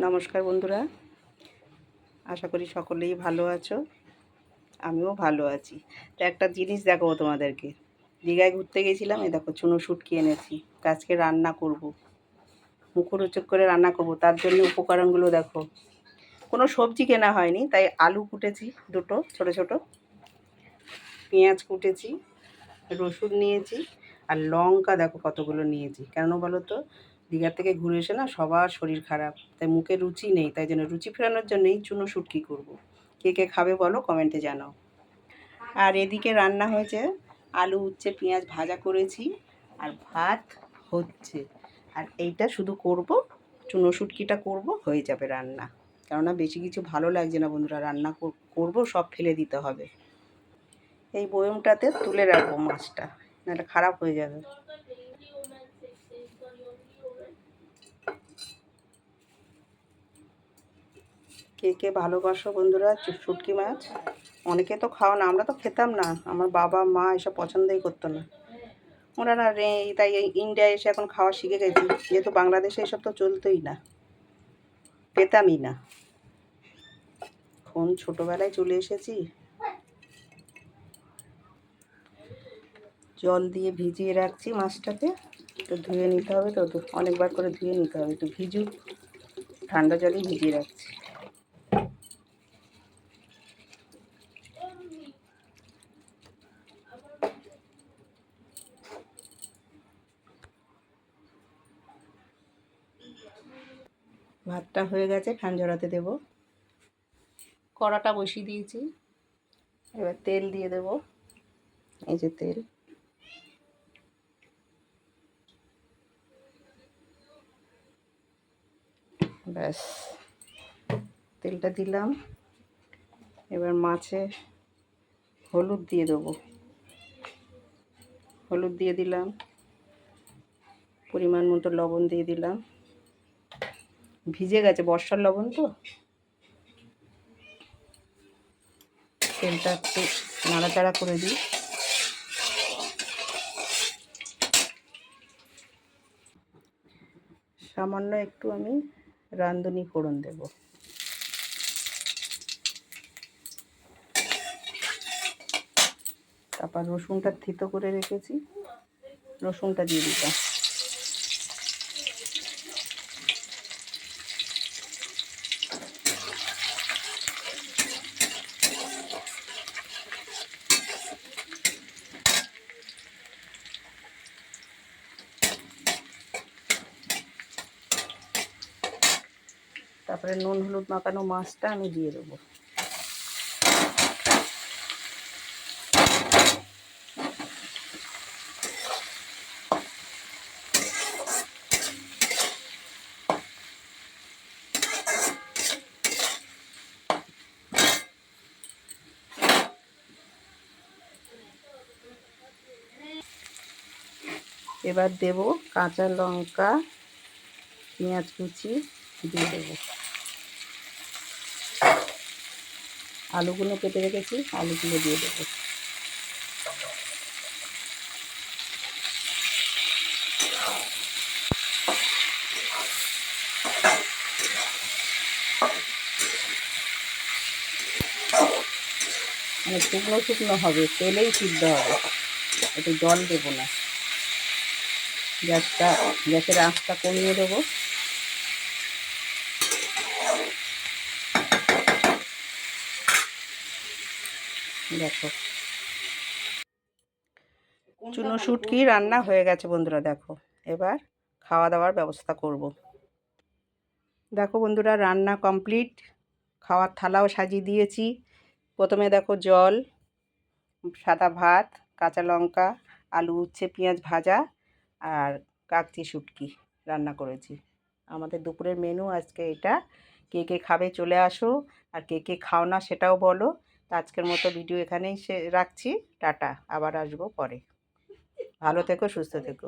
নমস্কার বন্ধুরা, আশা করি সকলেই ভালো আছো। আমিও ভালো আছি। তো একটা জিনিস দেখাবো তোমাদেরকে। দীঘায় ঘুরতে গেছিলাম, এই দেখো চুনো শুটকি এনেছি। তো আজকে রান্না করব, মুখরোচক করে রান্না করব। তার জন্য উপকরণগুলো দেখো। কোনো সবজি কেনা হয়নি, তাই আলু কুটেছি দুটো ছোট ছোট, পেঁয়াজ কুটেছি, রসুন নিয়েছি, আর লঙ্কা দেখো কতগুলো নিয়েছি। কেন বলো তো, দীঘা থেকে ঘুরে এসে না সবার শরীর খারাপ, তাই মুখে রুচি নেই, তাই জন্য রুচি ফেরানোর জন্যই চুনো শুটকি করব। কে কে খাবে বলো, কমেন্টে জানাও। আর এদিকে রান্না হয়েছে, আলু উচ্ছে পেঁয়াজ ভাজা করেছি, আর ভাত হচ্ছে। আর এইটা শুধু করব, চুনো শুটকিটা করব, হয়ে যাবে রান্না। কেননা বেশি কিছু ভালো লাগছে না বন্ধুরা, রান্না করব সব ফেলে দিতে হবে। এই বয়মটাতে তুলে রাখবো মাছটা, নাহলে খারাপ হয়ে যাবে। কে কে ভালোবাসো বন্ধুরা শুটকি মাছ? অনেকে তো খাও না, আমরা তো খেতাম না, আমার বাবা মা এসব পছন্দই করতো না। ওরা না রে, তাই এই ইন্ডিয়ায় এসে এখন খাওয়া শিখে গেছি, যেহেতু বাংলাদেশে এসব তো চলতোই না, পেতামই না। কোন ছোটোবেলায় চলে এসেছি। জল দিয়ে ভিজিয়ে রাখছি মাছটাকে, একটু ধুয়ে নিতে হবে, তো অনেকবার করে ধুয়ে নিতে হবে, একটু ভিজুক, ঠান্ডা জলেই ভিজিয়ে রাখছি। ভাতটা হয়ে গেছে, ফ্যান ঝরাতে দেবো। কড়াটা বসিয়ে দিয়েছি, এবার তেল দিয়ে দেব। এই যে তেল, ব্যাস তেলটা দিলাম। এবার মাছে হলুদ দিয়ে দেবো, হলুদ দিয়ে দিলাম, পরিমাণ মতো লবণ দিয়ে দিলাম। ভিজে গেছে, বর্ষার লবণ তো। তেলটা একটু নাড়াচাড়া করে দিই। সামান্য একটু আমি রাঁধুনি ফোড়ন দেব। তারপর রসুনটা থেতো করে রেখেছি, রসুনটা দিয়ে দিলাম। তারপরে নুন হলুদ মাখানো মাছটা আমি দিয়ে দেবো। এবার দেব কাঁচা লঙ্কা, পেঁয়াজ কুচি দিয়ে দেবো। আলুগুলো কেটে রেখেছি, আলুগুলো দিয়ে দেবো। মানে শুকনো শুকনো হবে, তেলেই সিদ্ধ হবে, একটু জল দেবো না। গ্যাসের আঁচটা কমিয়ে দেবো। দেখো চুনো শুটকি রান্না হয়ে গেছে বন্ধুরা, দেখো। এবার খাওয়া দাওয়ার ব্যবস্থা করব। দেখো বন্ধুরা, রান্না কমপ্লিট, খাওয়ার থালাও সাজিয়ে দিয়েছি। প্রথমে দেখো জল, সাদা ভাত, কাঁচা লঙ্কা, আলু উচ্ছে পেঁয়াজ ভাজা, আর কাকচি শুটকি রান্না করেছি। আমাদের দুপুরের মেনু আজকে এটা। কে কে খাবে চলে আসো, আর কে কে খাও না সেটাও বলো। তো আজকের মতো ভিডিও এখানেই রাখছি। টাটা, আবার আসবো পরে। ভালো থেকো, সুস্থ থেকো।